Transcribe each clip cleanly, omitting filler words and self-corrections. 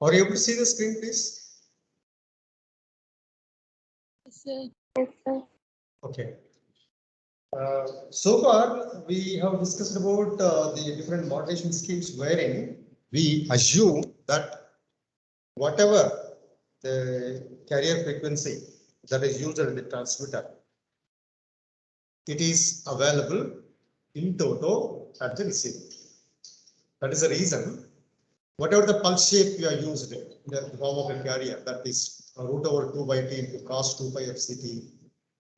Are you able to see the screen, please? Yes, sir. Okay. So far, we have discussed about the different modulation schemes wherein we assume that whatever the carrier frequency that is used in the transmitter, it is available in toto at the receiver. That is the reason, whatever the pulse shape you are used in the form of a carrier, that is root over 2 by t into cos 2 pi fct,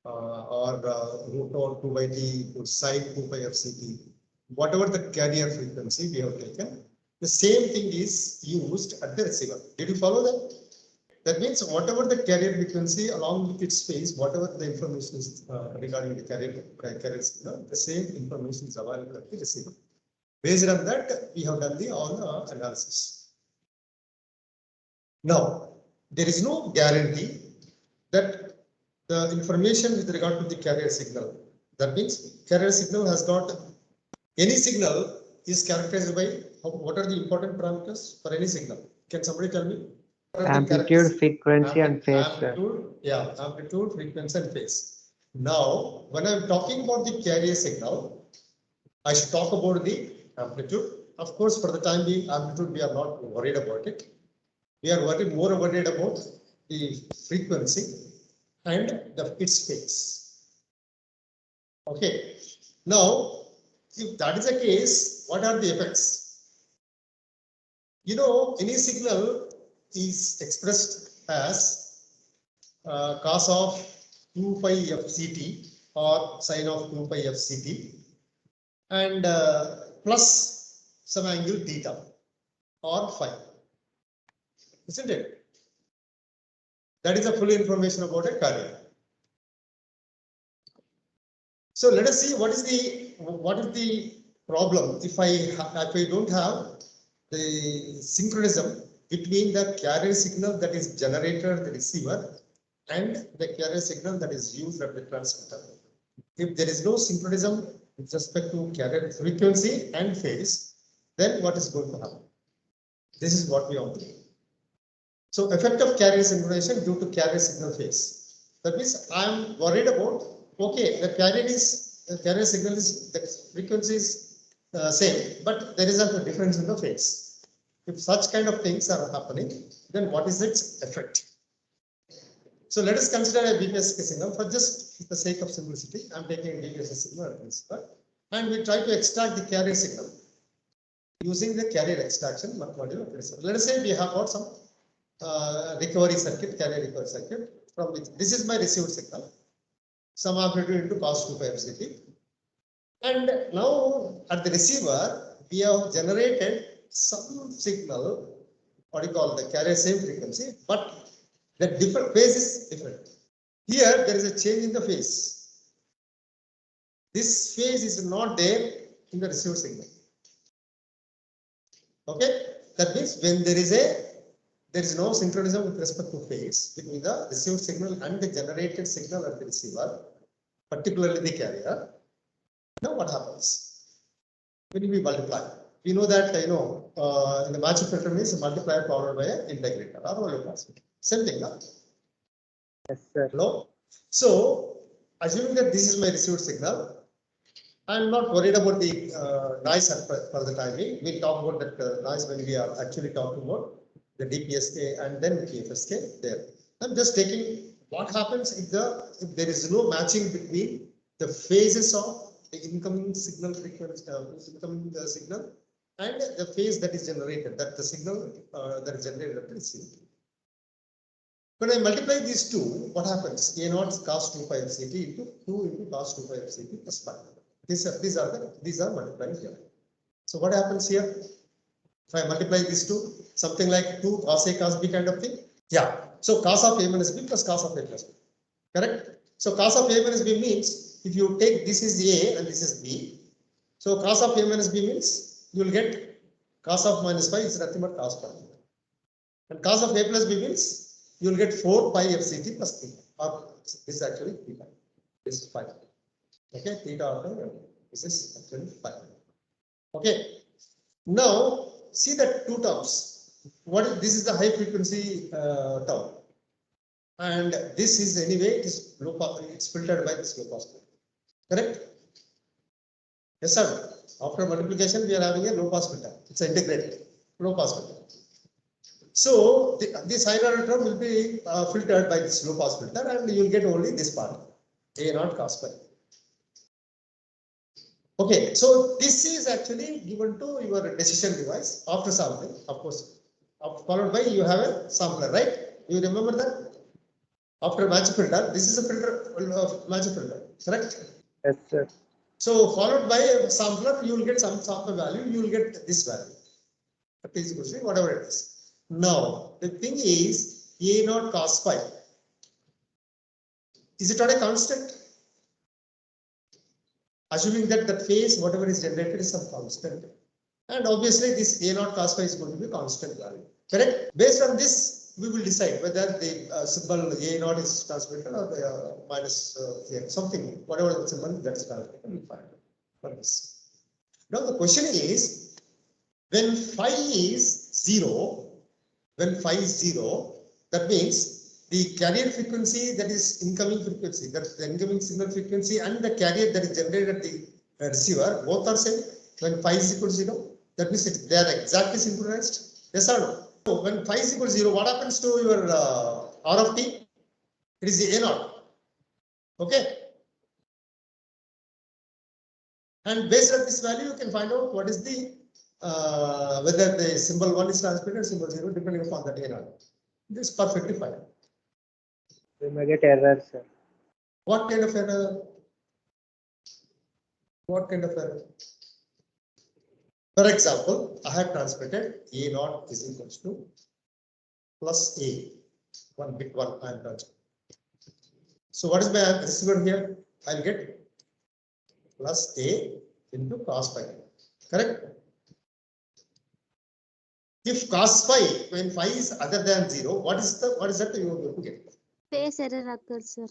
or root over 2 by t into sine 2 pi fct, whatever the carrier frequency we have taken, the same thing is used at the receiver. Did you follow that? That means whatever the carrier frequency along with its phase, whatever the information is regarding the carrier signal, the same information is available at the receiver. Based on that, we have done all the analysis. Now, there is no guarantee that the information with regard to the carrier signal, that means carrier signal has got, any signal is characterized by what are the important parameters for any signal? Can somebody tell me? Amplitude, frequency, and phase. Amplitude, yeah, amplitude, frequency, and phase. Now, when I'm talking about the carrier signal, I should talk about the amplitude. Of course, for the time being, amplitude, we are not worried about it. We are more worried about the frequency and its phase. Okay. Now, if that is the case, what are the effects? You know, any signal is expressed as cos of 2 pi fct or sine of 2 pi fct and plus some angle theta or phi, isn't it? That is the full information about a carrier. So let us see what is the problem if I don't have the synchronism between the carrier signal that is generated at the receiver and the carrier signal that is used at the transmitter. If there is no synchronism with respect to carrier frequency and phase, then what is going to happen? This is what we want to do. So effect of carrier synchronization due to carrier signal phase. That means I am worried about, okay, the carrier signal is, the frequency is same, but there is a difference in the phase. If such kind of things are happening, then what is its effect? So let us consider a BPSK signal for just the sake of simplicity. I am taking a BPSK signal and we try to extract the carrier signal using the carrier extraction module. Let us say we have got some recovery circuit, carrier recovery circuit, from which this is my received signal, some amplitude into cos 2 pi fct. And now at the receiver, we have generated some signal, what you call the carrier same frequency, but the different phase is different. Here there is a change in the phase. This phase is not there in the received signal. Okay, that means when there is no synchronism with respect to phase between the received signal and the generated signal at the receiver, particularly the carrier. Now what happens? When we multiply, we know that in the matching filter means multiplier followed by an integrator or volume transmitter. Same thing, huh? Yes, sir. Hello. So assuming that this is my received signal, I am not worried about the noise for the time being. We'll talk about that noise when we are actually talking about the DPSK and then PFSK there. I'm just taking what happens if there is no matching between the phases of the incoming signal frequency, incoming signal, and the phase that is generated, that the signal that is generated at the receiver. When I multiply these two, what happens? A naught cos 2 pi fct into 2 into cos 2 pi fct plus pi. These are multiplying here. So what happens here? If I multiply these two, something like 2 cos A cos B kind of thing. Yeah. So cos of A minus B plus cos of A plus B. Correct? So cos of A minus B means if you take this is A and this is B. So cos of A minus B means you will get cos of minus pi is nothing but cos pi. And cos of A plus B means you will get 4 pi fct plus theta. Or this is actually theta. This is 5. Okay, theta or this is actually 5. Okay. Now see that two terms. this is the high frequency term, and this is anyway it is low pass, it's filtered by this low pass filter. Correct? Yes, sir. After multiplication, we are having a low pass filter. It's integrated low pass filter. So this higher term will be filtered by this low pass filter, and you will get only this part, A naught cos phi. Okay, so this is actually given to your decision device after sampling, of course, followed by you have a sampler, right? You remember that? After match filter, this is a filter of match filter, correct? Yes, sir. So followed by a sampler, you will get some sample value, you will get this value. That is equal to whatever it is. Now, the thing is A naught cos phi. Is it not a constant? Assuming that the phase, whatever is generated, is some constant. And obviously, this A naught cos phi is going to be constant value. Correct? Based on this, we will decide whether the symbol A naught is transmitted or the minus something, whatever the symbol that is transmitted, we will find for this. Now, the question is, when phi is 0, that means the carrier frequency, that is incoming frequency, that is the incoming signal frequency, and the carrier that is generated at the receiver, both are same. When phi is equal to 0, that means they are exactly synchronized. Yes or no? So when phi is equal to 0, what happens to your R of t? It is A naught. Okay. And based on this value, you can find out what is the whether the symbol 1 is transmitted, symbol 0, depending upon that A naught. This is perfectly fine. We may get error, sir. What kind of error? What kind of error? For example, I have transmitted A naught is equal to plus A, 1 bit 1 I am transmitting. So what is my receiver here? I'll get plus A into cos phi. Correct? If cos phi, when phi is other than 0, what is that you are going to get? Phase error occurs, sir.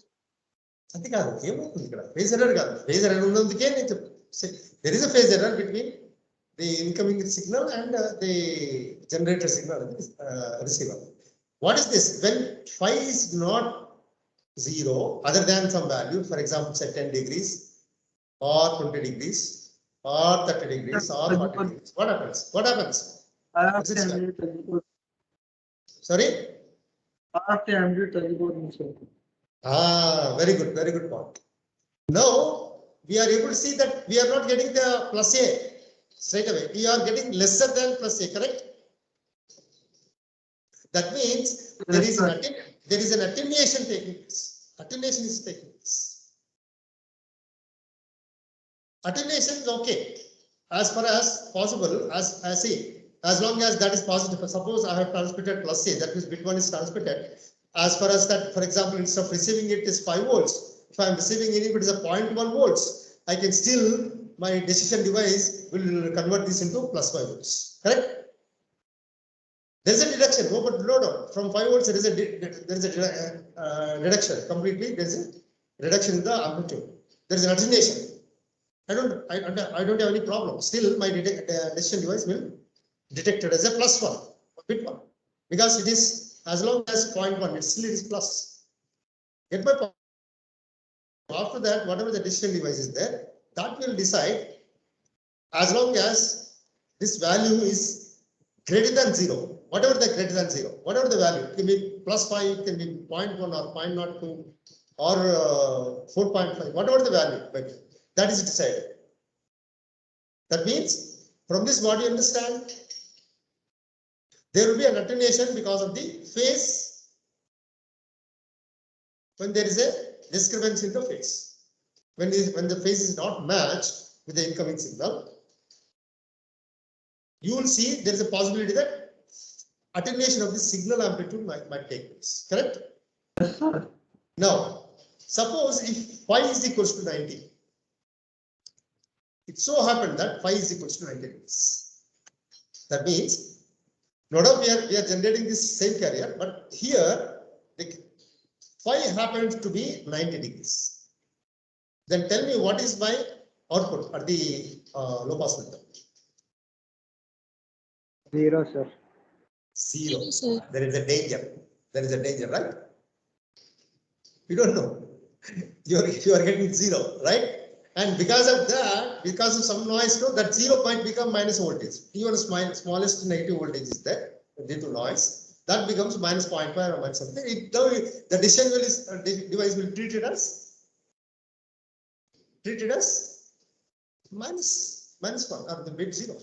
అది కాదు ఏమవుతుంది ఇక్కడ phase error కాదు phase error ఉన్నందుకే నేను there is a phase error between the incoming signal and the generator signal receiver. What is this? When phi is not 0 other than some value, for example say 10 degrees or 20 degrees or 30 degrees or 40 degrees, what happens? Sorry? Very good point. Now we are able to see that we are not getting the plus A straight away. We are getting lesser than plus A, correct? That means there is an attenuation taking place. Attenuation is taking place. Attenuation is okay as far as possible, as I say, as long as that is positive. Suppose I have transmitted plus A, that means bit 1 is transmitted. As far as that, for example, instead of receiving it is 5 volts, if I am receiving it, if it is a 0.1 volts, I can still, my decision device will convert this into plus 5 volts. Correct? There is a deduction, no doubt. From 5 volts, there is a reduction completely. There is a reduction in the amplitude. There is an attenuation. I don't have any problem. Still, my decision device will detect it as a plus 1, bit 1, because it is as long as 0.1, it still is plus. Get my point? After that, whatever the decision device is there, that will decide as long as this value is greater than 0, whatever the greater than 0, whatever the value, it can be plus 5, it can be 0.1 or 0.02 or 4.5, whatever the value, but that is decided. That means from this, what you understand? There will be an attenuation because of the phase when there is a discrepancy in the phase. When the phase is not matched with the incoming signal, you will see there is a possibility that attenuation of the signal amplitude might take place. Correct? Yes, sir. Now, suppose if phi is equals to 90, it so happened that phi is equals to 90 degrees. That means, no doubt we are generating this same carrier, but here the phi happens to be 90 degrees. Then tell me what is my output at the low pass filter? 0, sir. Zero. Zero, sir. There is a danger. There is a danger, right? You don't know. You are getting zero, right? And because of that, because of some noise, no, that 0 might become minus voltage. Even smallest negative voltage is there due to noise. That becomes minus 0.5 or minus something. The decision device will treat it as minus 1 or the bit 0.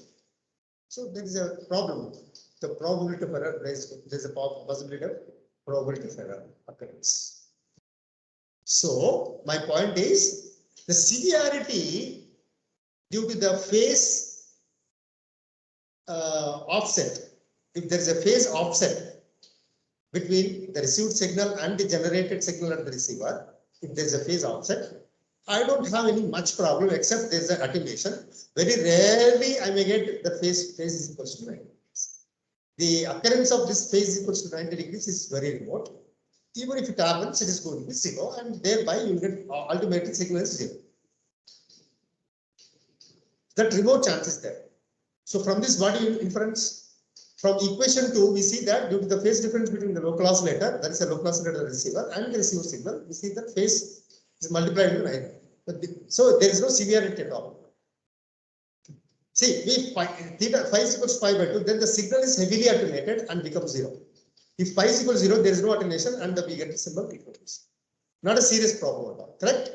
So there is a problem. The probability of error, there is a possibility of probability of error occurrence. So my point is the severity due to the phase offset. If there is a phase offset between the received signal and the generated signal at the receiver, if there is a phase offset, I don't have any much problem except there is an attenuation. Very rarely I may get the phase is equal to 90 degrees. The occurrence of this phase is equal to 90 degrees is very remote. Even if it happens, it is going to be 0, and thereby you will get ultimately signal is 0. That remote chance is there. So from this, what do you inference? From equation 2, we see that due to the phase difference between the local oscillator, that is a local oscillator receiver, and the receiver signal, we see that phase is multiplied into 9. So there is no severity at all. See, we theta phi is equals to pi by 2, then the signal is heavily attenuated and becomes 0. If pi is equal to 0, there is no attenuation and we get the symbol equals. Not a serious problem at all, correct?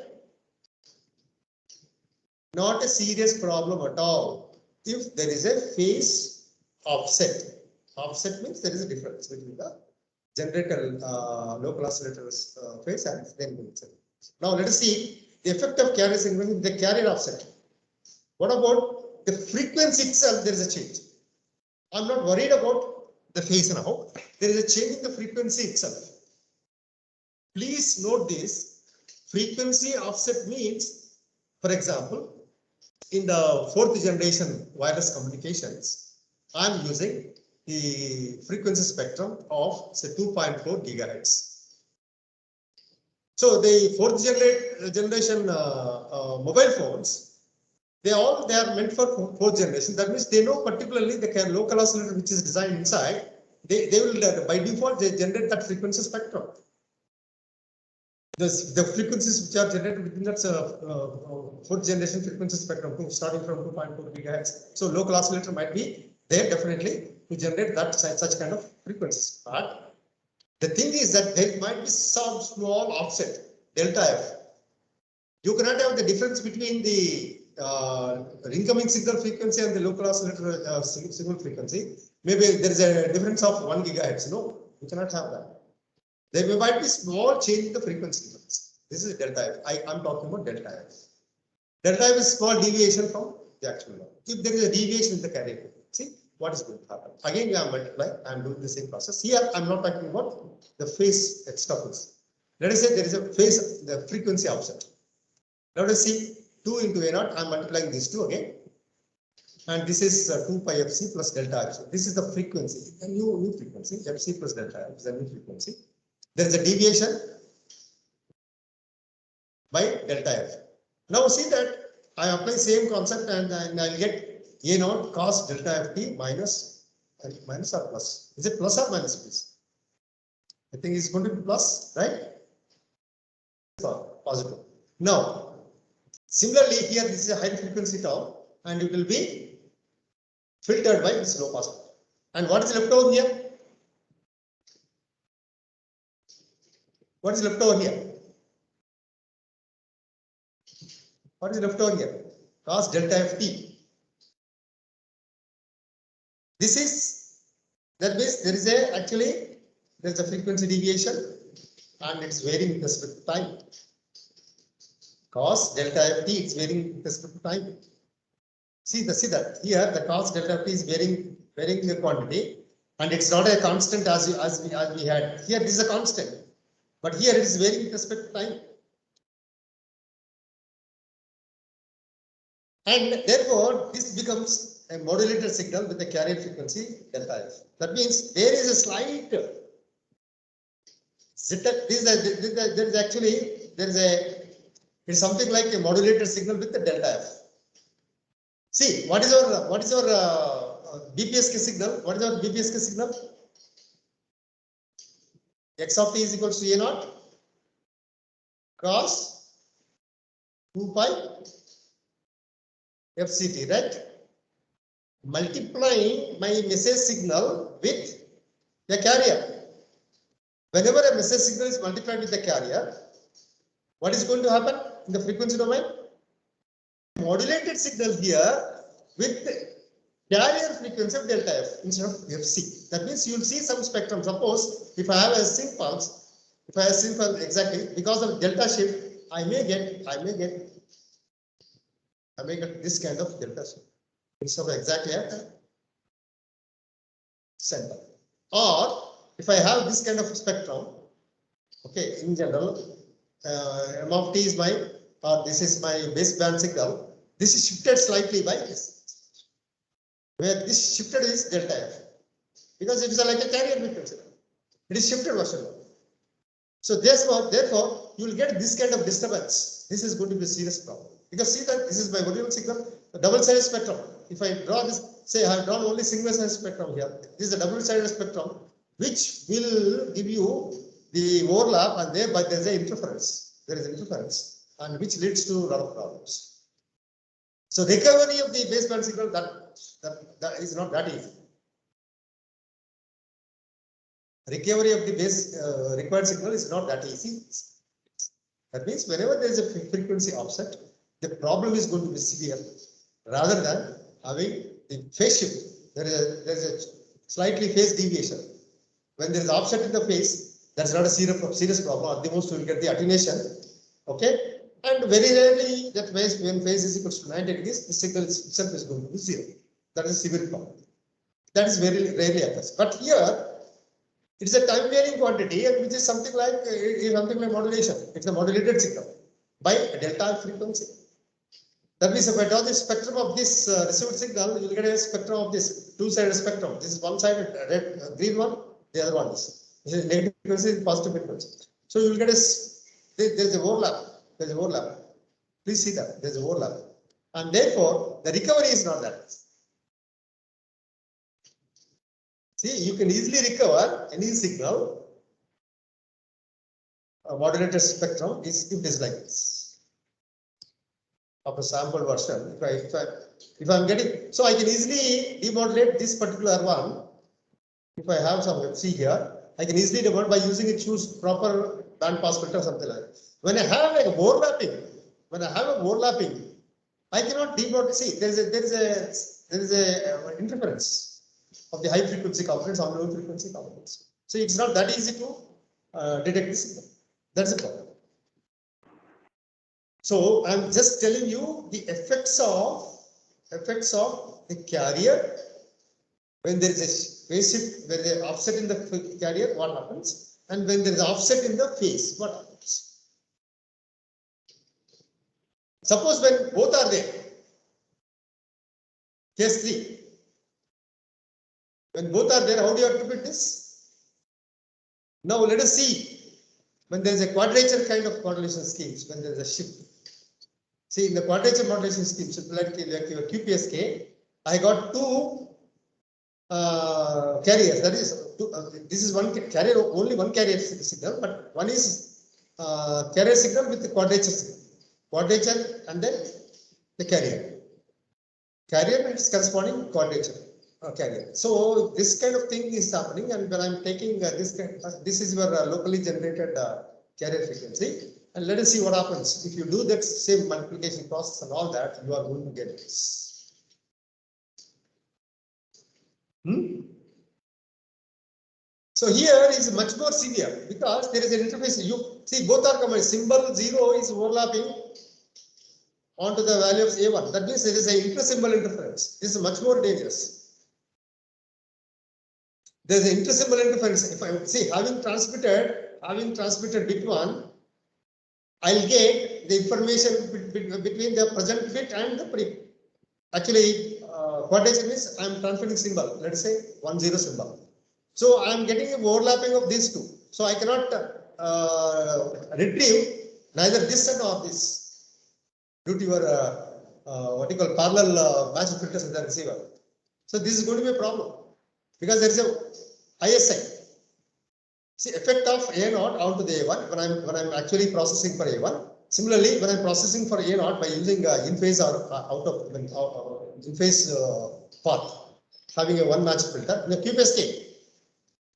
Not a serious problem at all. If there is a phase offset. Offset means there is a difference between the generator local oscillator's phase and then itself. Now let us see the effect of carrier signal in the carrier offset. What about the frequency itself? There is a change. I'm not worried about the phase now. There is a change in the frequency itself. Please note this. Frequency offset means, for example, in the 4th generation wireless communications, I'm using the frequency spectrum of say 2.4 gigahertz. So the 4th generation mobile phones, they are meant for 4th generation. That means they know particularly the local oscillator which is designed inside. They will by default they generate that frequency spectrum. The frequencies which are generated within that 4th generation frequency spectrum, starting from 2.4 gigahertz. So local oscillator might be there definitely to generate that such kind of frequencies. But the thing is that there might be some small offset, delta F. You cannot have the difference between the incoming signal frequency and the local oscillator signal frequency. Maybe there is a difference of 1 gigahertz. No, you cannot have that. There might be small change in the frequency difference. This is delta F. I'm talking about delta F. Delta F is small deviation from the actual number. If there is a deviation in the carrier frequency, what is going to happen? Again, we are multiplying. I am doing the same process. Here, I am not talking about the phase externals. Let us say there is a phase, the frequency offset. Let us see 2 into A0. I am multiplying these two again. And this is 2 pi fc plus delta f. So this is the frequency, a new frequency, fc plus delta f is a new frequency. There is a deviation by delta f. Now see that I apply same concept and I'll get A0 cos delta ft minus or plus. Is it plus or minus, please? I think it's going to be plus, right? Positive. Now, similarly here this is a high frequency term and it will be filtered by this low pass. And what is left over here? What is left over here? What is left over here? Cos delta ft. This is, that means there is a frequency deviation and it's varying with respect to time. Cos delta ft is varying with respect to time. See that here the cos delta ft is varying the quantity and it's not a constant as we had. Here this is a constant, but here it is varying with respect to time. And therefore, this becomes a modulated signal with a carrier frequency delta f. That means there is a slight it's something like a modulated signal with the delta f. See, what is our BPSK signal? What is our BPSK signal? X of t is equals to A naught cos 2 pi FCT, right? Multiplying my message signal with a carrier. Whenever a message signal is multiplied with the carrier, what is going to happen in the frequency domain? Modulated signal here with carrier frequency of delta f instead of fc. That means you will see some spectrum. Suppose if I have a sync pulse, exactly because of delta shift, I may get this kind of delta shift instead of exactly at the center. Or if I have this kind of spectrum, okay, in general, m of t is my, or this is my baseband signal. This is shifted slightly by this. Where this shifted is delta f, because it is like a carrier frequency. It is shifted version. So therefore, you will get this kind of disturbance. This is going to be a serious problem. Because see that this is my original signal, the double-sided spectrum. If I draw this, say I have drawn only single-sided spectrum here. This is a double-sided spectrum, which will give you the overlap, and thereby there is an interference. There is interference, and which leads to a lot of problems. So recovery of the baseband signal that is not that easy. Recovery of the base required signal is not that easy. That means whenever there is a frequency offset, the problem is going to be severe. Rather than having the phase shift, there is a slightly phase deviation. When there is offset in the phase, that's not a serious problem. At the most, you will get the attenuation. Okay. And very rarely that when phase is equal to 90 degrees, the signal itself is going to be zero. That is a severe problem. That is very rarely occurs. But here, it is a time varying quantity, and which is something like modulation. It's a modulated signal by a delta frequency. That means if I draw the spectrum of this received signal, you will get a spectrum of this two-sided spectrum. This is one-sided red, green one, the other one is. This is negative frequency, positive frequency. So you will get there is a overlap. There is a overlap. Please see that there is a overlap, and therefore the recovery is not that. See, you can easily recover any signal, a modulated spectrum is if it is like this. Of a sample version, if I'm getting, so I can easily demodulate this particular one. If I have some FC here, I can easily demodulate by using it, choose proper band pass filter or something like that. When I have like overlapping, I cannot demodulate. See, there is a interference of the high frequency components on low frequency components. So it's not that easy to detect the signal. That's the problem. So I'm just telling you the effects of the carrier when there is a phase shift, when there is offset in the carrier, what happens, and when there is offset in the phase, what happens. Suppose when both are there, case 3. When both are there, how do you interpret this? Now let us see when there is a quadrature kind of modulation schemes, when there is a shift. See, in the quadrature modulation schemes, like your QPSK, I got two carriers. That is, this is one carrier, only one carrier signal, but one is carrier signal with the quadrature signal. Quadrature and then the carrier. Carrier is corresponding quadrature. Carrier. So this kind of thing is happening, and when I'm taking this is your locally generated carrier frequency, and let us see what happens if you do that same multiplication process and all that. You are going to get this. So here is much more severe because there is an interface. You see both are combined. Symbol 0 is overlapping onto the value of A1. That means there is an inter-symbol interference. This is much more dangerous. There is an inter-symbol interference. If I see having transmitted bit 1, I'll get the information between the present bit and the pre. Actually, quadrature means I'm transmitting symbol. Let's say 10 symbol. So I'm getting an overlapping of these two. So I cannot retrieve neither this nor this due to your what you call parallel matching filters in the receiver. So this is going to be a problem because there is a ISI. See, effect of A0 onto the A1 when I'm actually processing for A1. Similarly, when I'm processing for A0 by using in phase or out of in phase path, having a one match filter in the QPSK.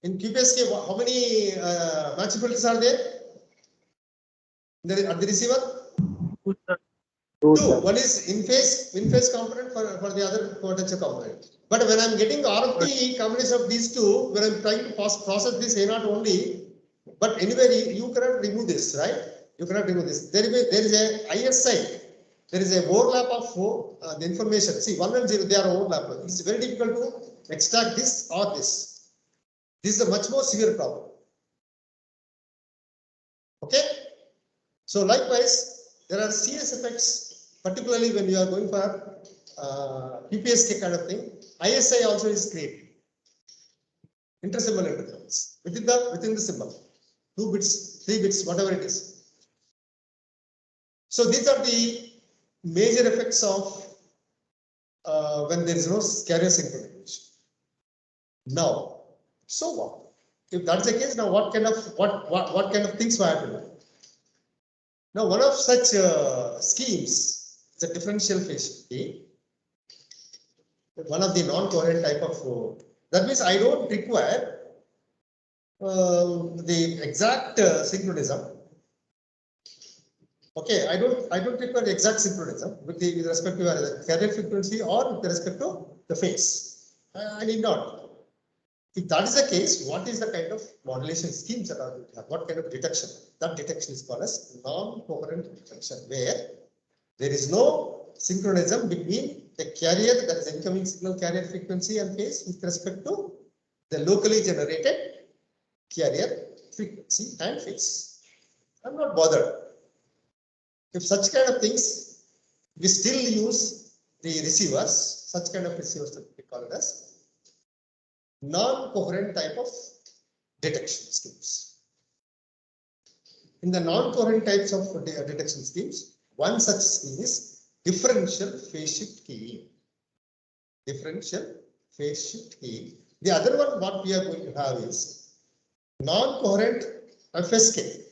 In QPSK, how many match filters are there? At the receiver? Two, Two. sir. One is in phase component for the other potential component. But when I'm getting RFT combination of these two, when I'm trying to process this A0 only, but anyway, you cannot remove this, right? You cannot remove this. There is a ISI. There is a overlap of the information. See, 1 and 0, they are overlapped. It's very difficult to extract this or this. This is a much more severe problem. Okay? So likewise, there are serious effects, particularly when you are going for QPSK kind of thing. ISI also is created. Intersymbol interference within the symbol. 2 bits, 3 bits, whatever it is. So these are the major effects of when there is no carrier synchronization. Now, so what? If that's the case, now what kind of things will happen? Now, one of such schemes is a differential phase shift. One of the non-coherent type of. That means I don't require the exact synchronism. Okay, I don't require the exact synchronism with respect to the carrier frequency or with respect to the phase. I need not. If that is the case, what is the kind of modulation schemes that are going to have? What kind of detection? That detection is called as non-coherent detection, where there is no synchronism between the carrier, that is incoming signal carrier frequency and phase, with respect to the locally generated carrier frequency and phase. I'm not bothered. If such kind of things, we still use the receivers, such kind of receivers that we call it as non-coherent type of detection schemes. In the non-coherent types of detection schemes, one such scheme is differential phase shift keying. Differential phase shift keying. The other one, what we are going to have is non-coherent FSK.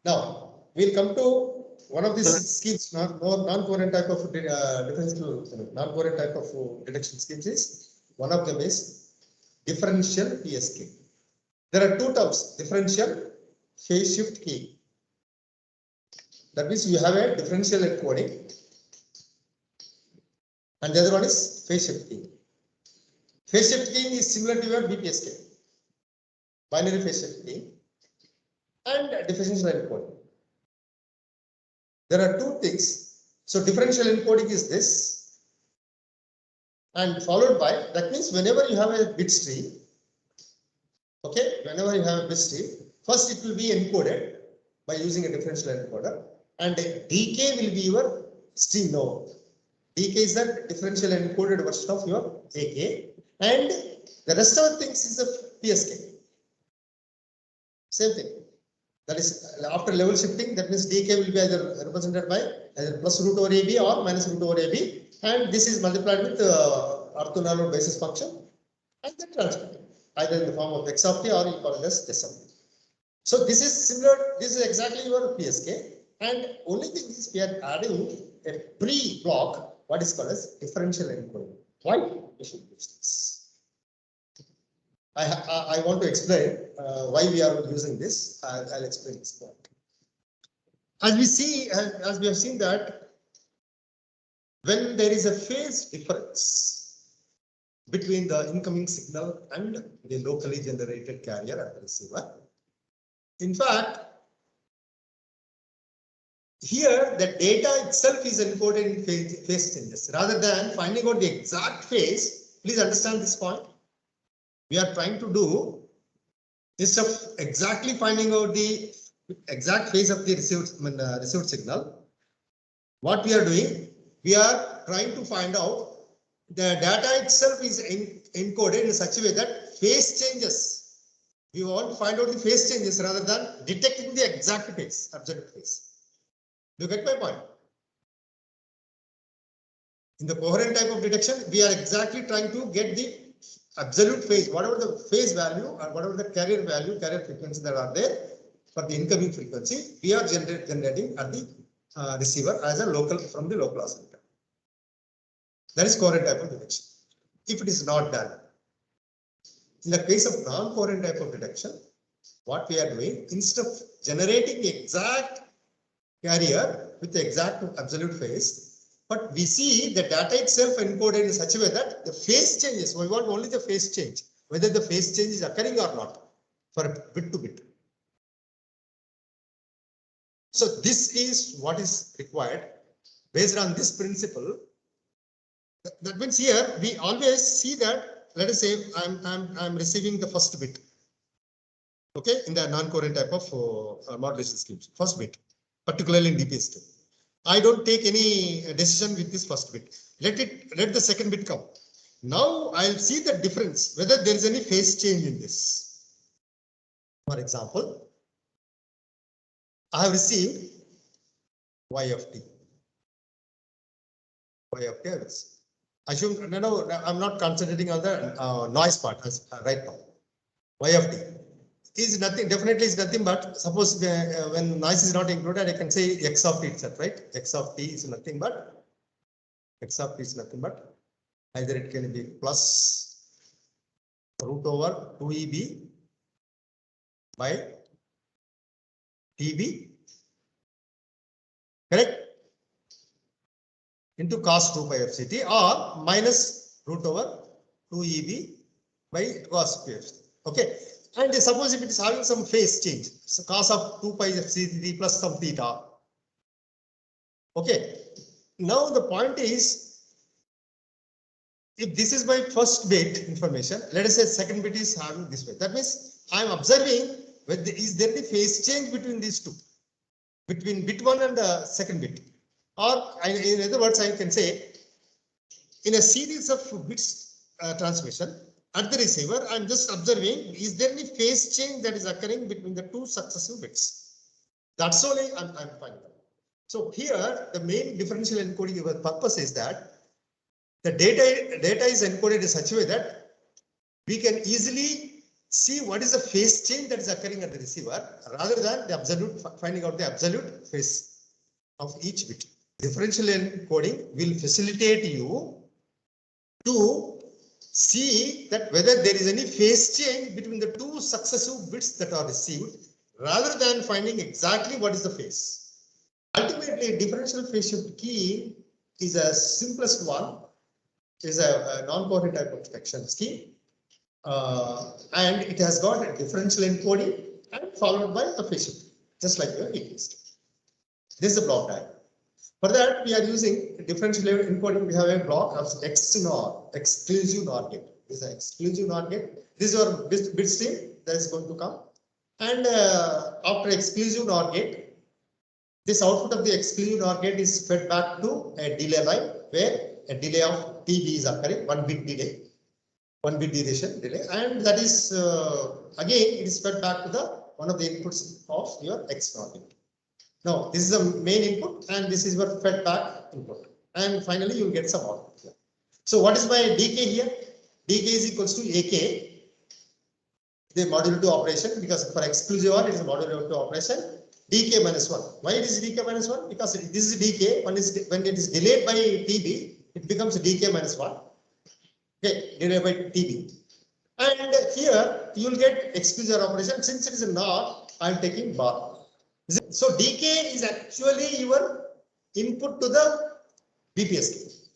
Now, we'll come to one of these schemes, non-coherent type of non-coherent type of detection schemes is. One of them is differential PSK. There are two terms, differential phase shift key. That means you have a differential encoding and the other one is phase shift key. Phase shift keying is similar to your BPSK, binary phase shift keying, and differential encoding. There are two things. So differential encoding is this. And followed by, that means whenever you have a bit stream, okay, whenever you have a bit stream, first it will be encoded by using a differential encoder, and DK will be your stream node. DK is the differential encoded version of your AK, and the rest of the things is the PSK. Same thing. That is after level shifting, that means DK will be either represented by either plus root over AB or minus root over AB. And this is multiplied with orthonormal basis function and then transmitted either in the form of x of t or you call it as this of t. So this is similar, this is exactly your PSK, and only thing is we are adding a pre-block, what is called as differential encoding. Why we should use this? I want to explain why we are using this. I'll explain this point. As we have seen that when there is a phase difference between the incoming signal and the locally generated carrier at the receiver. In fact, here the data itself is encoded in phase changes. Rather than finding out the exact phase, please understand this point. We are trying to do, instead of exactly finding out the exact phase of the received signal, what we are doing, we are trying to find out the data itself is encoded in such a way that phase changes. We want to find out the phase changes rather than detecting the exact phase, absolute phase. Do you get my point? In the coherent type of detection, we are exactly trying to get the absolute phase, whatever the phase value or whatever the carrier value, carrier frequency that are there for the incoming frequency, we are generating at the receiver as a local from the local oscillator. That is coherent type of detection. If it is not done, in the case of non-coherent type of detection, what we are doing, instead of generating exact carrier with the exact absolute phase, but we see the data itself encoded in such a way that the phase changes. We want only the phase change, whether the phase change is occurring or not, for bit to bit. So this is what is required. Based on this principle, that means here we always see that, let us say I'm receiving the first bit, okay, in the non-coherent type of modulation schemes, first bit, particularly in DPSK. I don't take any decision with this first bit. Let the second bit come. Now I'll see the difference, whether there is any phase change in this. For example, I have received y of t. Y of t I will see. Assume, no, I'm not concentrating on the noise part right now. Y of t is nothing, definitely is nothing but, suppose when noise is not included, I can say x of t itself, right? X of t is nothing but, either it can be plus root over 2EB by TB, correct? Into cos 2 pi of CT, or minus root over 2EB by cos pi of CT. Okay. And suppose if it is having some phase change, so cos of 2 pi of CT plus some theta. Okay. Now the point is, if this is my first bit information, let us say second bit is having this way. That means I am observing whether is there any phase change between these two, between bit 1 and the second bit. Or in other words, I can say, in a series of bits transmission at the receiver, I'm just observing, is there any phase change that is occurring between the two successive bits? That's only I'm finding out. So here, the main differential encoding purpose is that the data is encoded in such a way that we can easily see what is the phase change that is occurring at the receiver, rather than the absolute, finding out the absolute phase of each bit. Differential encoding will facilitate you to see that whether there is any phase change between the two successive bits that are received, rather than finding exactly what is the phase. Ultimately, differential phase shift keying is a simplest one, is a non-coherent type of detection scheme, and it has got a differential encoding and followed by a phase shift, just like your DPSK. This is the block diagram. For that, we are using differential encoding. We have a block of XNOR, exclusive NOR gate. This is an exclusive NOR gate. This is our bit stream that is going to come. And after exclusive NOR gate, this output of the exclusive NOR gate is fed back to a delay line, where a delay of TB is occurring, 1 bit delay, 1 bit duration delay. And that is, again, it is fed back to the one of the inputs of your XNOR gate. Now, this is the main input, and this is your fed back input. And finally, you will get some output here. So, what is my DK here? DK is equals to AK, the modulo 2 operation, because for exclusive OR, it is a modulo 2 operation. DK minus 1. Why it is DK minus 1? Because this is DK. When it is delayed by TB, it becomes DK minus 1. Okay, delayed by TB. And here, you will get exclusive operation. Since it is a NOR, I am taking bar. So DK is actually your input to the DPSK.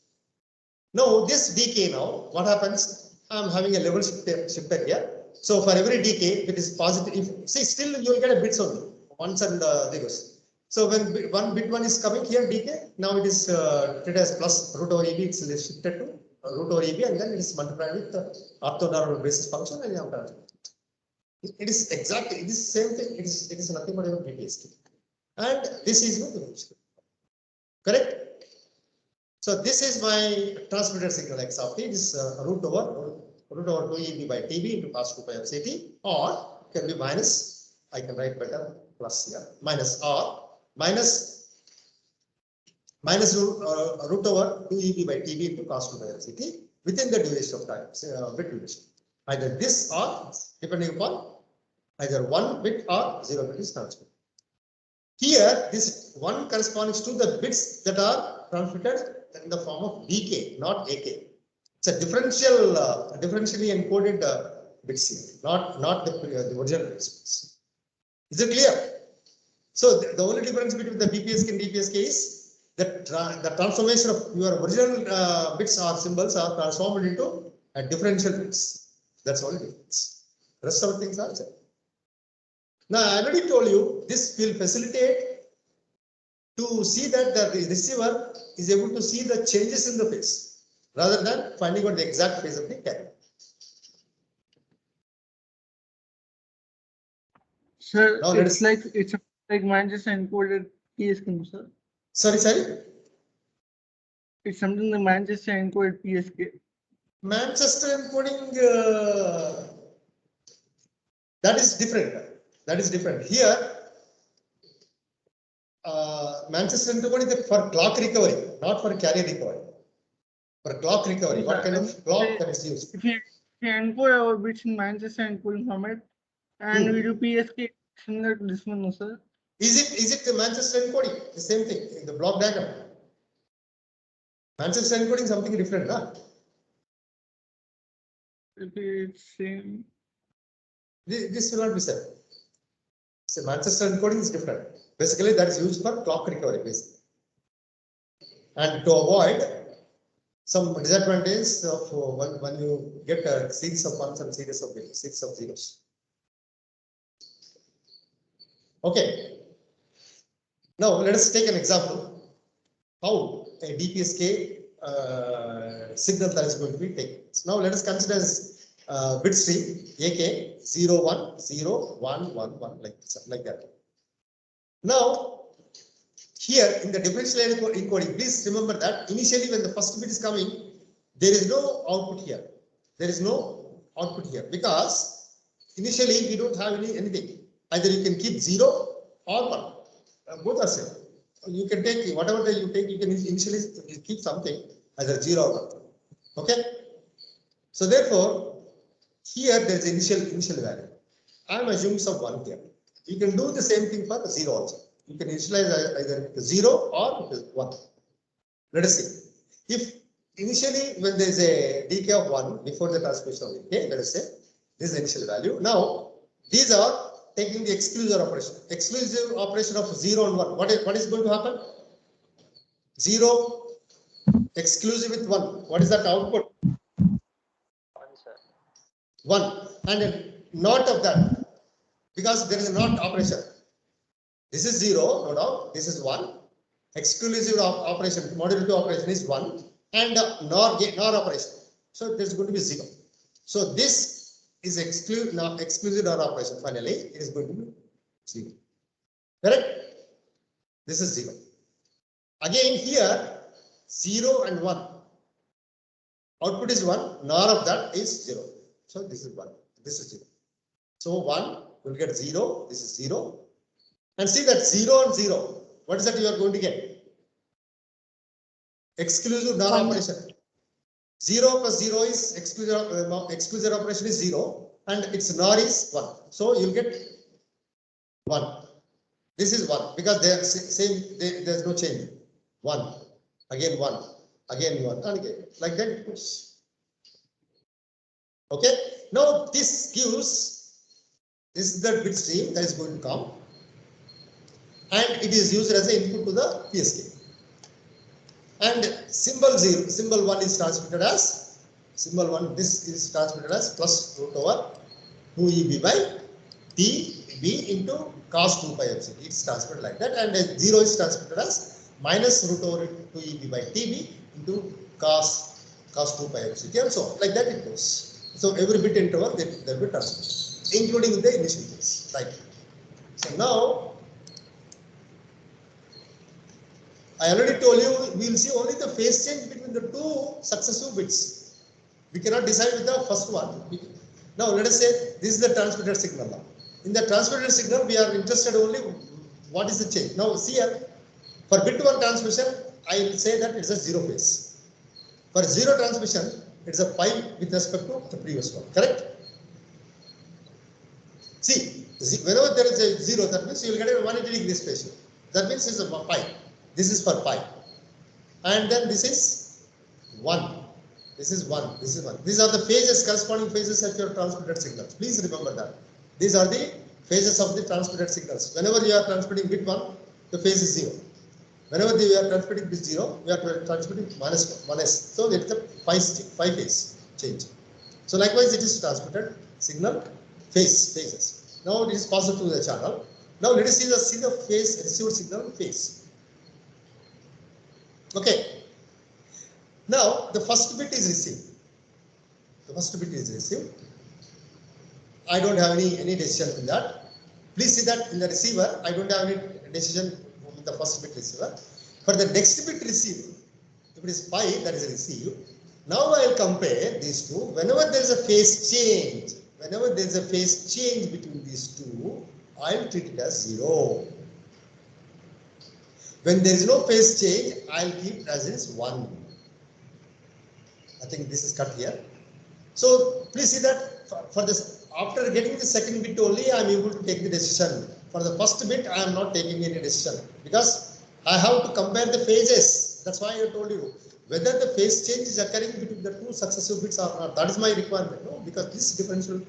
Now this DK now, what happens? I am having a level shifter here. So for every DK, if it is positive, see still you will get a bits only, ones and zeros. So when bit 1 is coming here, DK, now it is treated as plus root over EB, it's shifted to root over EB, and then it is multiplied with the orthonormal basis function, and you have done. It is exactly, it is same thing, it is nothing but a DPSK. And this is not the correct? So this is my transmitted signal X of t. It is root over 2EB by TB into cos 2 pi of CT, or it can be minus, I can write better, plus here, minus, or minus root over 2EB by TB into cos 2 pi of CT, within the duration of time, bit duration. Either this or depending upon either 1 bit or 0 bit is transmitted. Here, this 1 corresponds to the bits that are transmitted in the form of DK, not AK. It's a differentially encoded bits here, not the original bits. Is it clear? So the only difference between the BPSK and DPSK is that the transformation of your original bits or symbols are transformed into a differential bits. That's only difference. The rest of the things are same. Now I already told you this will facilitate to see that the receiver is able to see the changes in the phase rather than finding out the exact phase of the carrier. Sir, Now it's like Manchester encoded PSK, no, sir. Sorry. It's something the Manchester encoded PSK. Manchester encoding that is different. That is different. Here, Manchester encoding is for clock recovery, not for carrier recovery. For clock recovery, what kind of clock that is used? If you encode our bits in Manchester encoding format and we do PSK similar to this one, no, sir. Is it the Manchester encoding? The same thing in the block diagram. Manchester encoding is something different, no? If it's same. This will not be said. So Manchester encoding is different. Basically, that is used for clock recovery, basically. And to avoid some disadvantage of when you get a series of ones and series of zeros. Okay. Now let us take an example how a DPSK signal that is going to be taken. So now let us consider as bit stream AK 0 1 0 1 1 1 like that. Now here in the differential encoding, please remember that initially when the first bit is coming, there is no output here. There is no output here because initially we don't have anything. Either you can keep 0 or 1. Both are same. You can take whatever that you take, you can initially keep something either 0 or 1. Okay. So therefore, here there is initial value. I am assuming some 1 here. You can do the same thing for 0 also. You can initialize either 0 or 1. Let us see. If initially when there is a decay of 1 before the transmission of decay, let us say this is the initial value. Now these are taking the exclusive operation. Exclusive operation of 0 and 1. What is going to happen? 0 exclusive with 1. What is that output? 1, sir. 1 and not of that because there is a not operation. This is 0, no doubt. This is 1. Exclusive operation, modulative operation is 1 and NOR operation. So there is going to be 0. So this is exclusive NOR operation. Finally, it is going to be 0. Correct? This is 0. Again here 0 and 1. Output is 1. NOR of that is 0. So this is 1. This is 0. So 1 will get 0. This is 0. And see that 0 and 0. What is that you are going to get? Exclusive NOR operation. 0 plus 0 is exclusive operation is 0 and its NOR is 1. So you'll get 1. This is 1 because they are same. There's no change. 1 again 1 again 1 and again like that it goes. Okay. Now this is the bit stream that is going to come. And it is used as an input to the PSK. And symbol 0, symbol 1 is transmitted as symbol 1. This is transmitted as plus root over 2EB by TB into cos 2 pi epsilon. It's transmitted like that. And 0 is transmitted as minus root over 2EB by TB into cos 2 pi epsilon. And so on. Like that it goes. So every bit interval there will be transmission, including the initial phase. Right. So now I already told you we will see only the phase change between the two successive bits. We cannot decide with the first one. Now let us say this is the transmitted signal now. In the transmitted signal we are interested only what is the change. Now see here for bit 1 transmission I will say that it is a 0 phase. For 0 transmission It's a pi with respect to the previous one, correct? See, whenever there is a 0, that means you will get a 180 degrees ratio. That means it's a pi. This is for pi. And then this is 1. This is 1. This is 1. These are the phases, corresponding phases of your transmitted signals. Please remember that. These are the phases of the transmitted signals. Whenever you are transmitting bit 1, the phase is 0. Whenever you are transmitting bit 0, you are transmitting minus 1s. So it's a pi phase change. So likewise, it is transmitted signal phases. Now it is passed through the channel. Now let us see the phase, received signal phase. Okay. Now the first bit is received. The first bit is received. I don't have any decision in that. Please see that in the receiver, I don't have any decision with the first bit receiver. For the next bit received, if it is pi, that is received. Now I will compare these two. Whenever there is a phase change, between these two, I will treat it as 0. When there is no phase change, I will keep it as is 1. I think this is cut here. So please see that for this, after getting the second bit only, I am able to take the decision. For the first bit, I am not taking any decision because I have to compare the phases. That's why I told you whether the phase change is occurring between the two successive bits or not. That is my requirement. No? Because this differential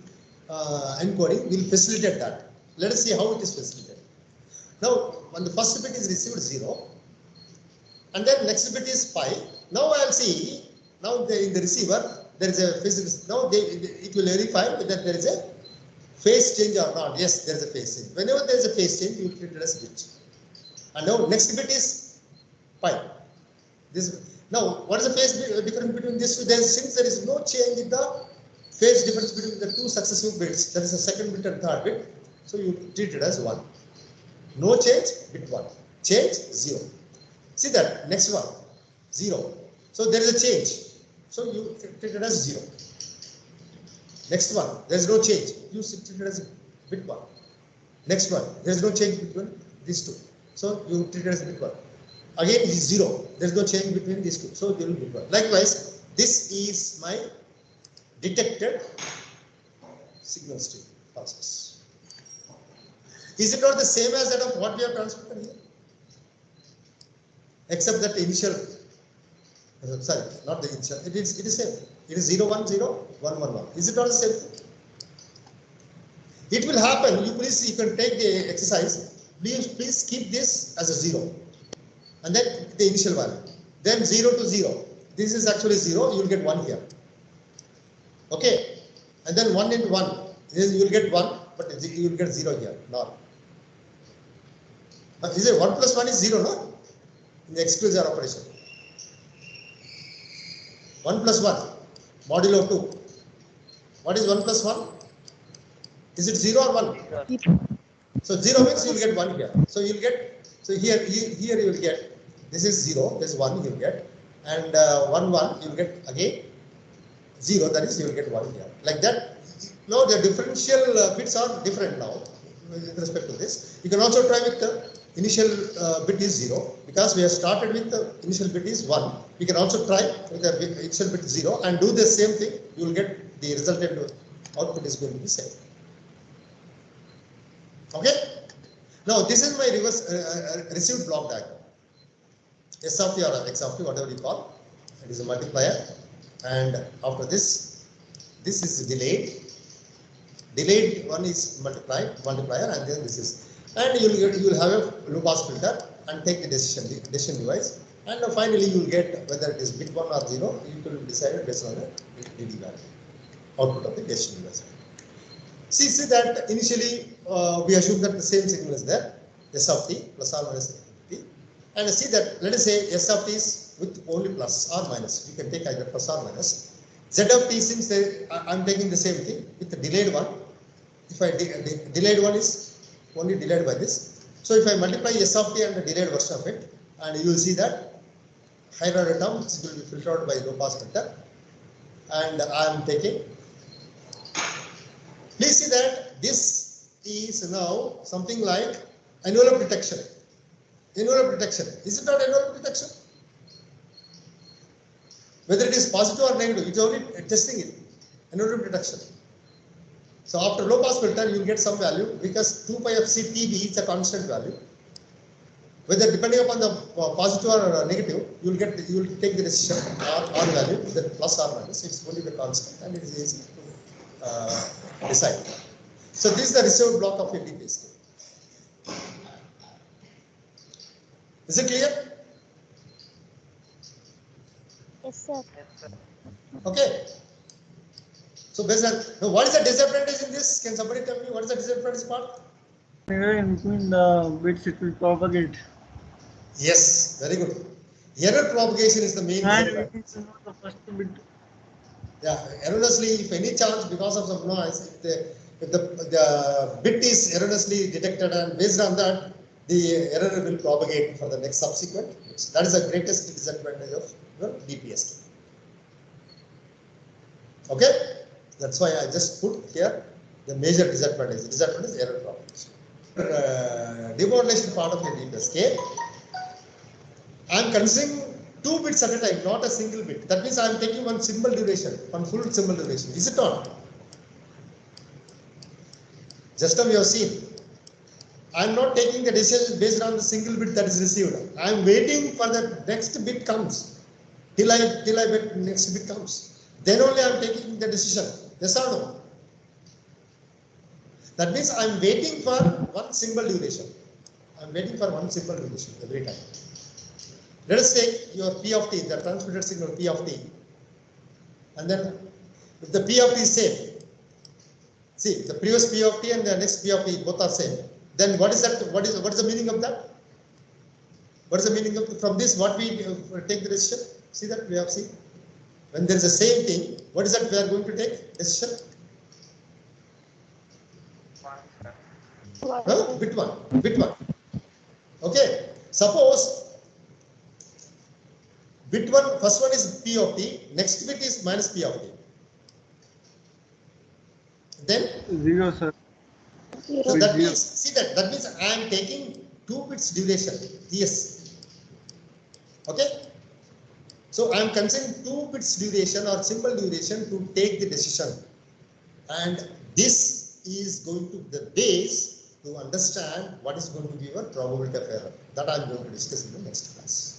encoding will facilitate that. Let us see how it is facilitated. Now, when the first bit is received 0, and then next bit is pi. Now I will see. Now in the receiver there is a phase. Now it will verify whether there is a phase change or not. Yes, there is a phase change. Whenever there is a phase change, you treat it as bit. And now next bit is pi. Now what is the phase difference between these two? Since there is no change in the phase difference between the two successive bits, that is the second bit and third bit. So you treat it as 1. No change, bit 1. Change 0. See that next one 0. So there is a change. So you treat it as 0. Next one, there is no change. You treat it as bit 1. Next one, there is no change between these two. So you treat it as bit 1. Again, it is 0. There is no change between these two. So you will bit 1. Likewise, this is my detected signal stream process. Is it not the same as that of what we have transmitted here? Except that initial. Sorry, not the initial. It is same. It is 0, 1, 0, 1, 1, 1. Is it not the same thing? It will happen. You can take the exercise. Please keep this as a 0. And then the initial value. Then 0 to 0. This is actually 0. You will get 1 here. Okay. And then 1 into 1. You will get 1, but you will get 0 here. Not. Is it 1 plus 1 is 0, no? In the exclusive operation. 1 plus 1, modulo 2. What is 1 plus 1? Is it 0 or 1? So 0 means you will get 1 here. So you will get, so here you will get, this is 0, this is 1 you will get, and 1, 1 you will get again 0, that is you will get 1 here. Like that. Now the differential bits are different now with respect to this. You can also try with the initial bit is 0 because we have started with the initial bit is 1. We can also try with the initial bit 0 and do the same thing. You will get the resultant output is going to be same. Okay. Now this is my reverse received block diagram. S of t or X of t, whatever you call. It is a multiplier, and after this is delayed. Delayed one is multiplier, and then this is. And you will have a low pass filter and take the decision device, and finally you will get whether it is bit 1 or 0. You will decide based on the DD value, output of the decision device. See that initially we assume that the same signal is there, S of t plus or minus t, and see that let us say S of t is with only plus or minus. You can take either plus or minus. Z of t, since I am taking the same thing with the delayed one. If I delayed one is only delayed by this. So if I multiply S of t and the delayed version of it, and you will see that higher order term will be filtered by low pass filter, and I am taking. Please see that this is now something like envelope detection. Envelope detection. Is it not envelope detection? Whether it is positive or negative, it's only testing it, anonymity detection. So after low pass filter, you will get some value because 2 pi of CTB is a constant value. Whether depending upon the positive or negative, you will take the decision R value, the plus or minus. It's only the constant and it is easy to decide. So this is the received block of a DPSK. Is it clear? Yes, sir. Yes, sir. Okay. So based on now, what is the disadvantage in this? Can somebody tell me what is the disadvantage part? Error in between the bits it will propagate. Yes, very good. Error propagation is the main And we disadvantage. need to know the first bit. Yeah, erroneously, if any chance because of some noise, if the bit is erroneously detected and based on that, the error will propagate for the next subsequent. That is the greatest disadvantage of your DPSK. Okay, that's why I just put here the major disadvantage. The disadvantage is error propagation. Demodulation part of your DPSK. I am considering 2 bits at a time, not a single bit. That means I am taking one symbol duration, one full symbol duration. Is it not? Just now we have seen. I am not taking the decision based on the single bit that is received. I am waiting for the next bit comes. Till I bet next bit comes. Then only I am taking the decision. Yes or no? That means I am waiting for one symbol duration. I am waiting for one symbol duration every time. Let us take your P of t, the transmitted signal P of t, and then if the P of t is same, see the previous P of t and the next P of t both are same, then what is that? What is the meaning of that? What is the meaning of from this? What we take the decision? See that we have seen when there is the same thing. What is that we are going to take decision? One, sir. Bit one. Okay. Suppose bit one, first one is P of t, next bit is minus P of t. Then, 0, sir. so Bit that 0. means, see that means I am taking 2 bits duration, yes. Okay. So I am considering 2 bits duration or symbol duration to take the decision. And this is going to be the base to understand what is going to be your probability of error. That I am going to discuss in the next class.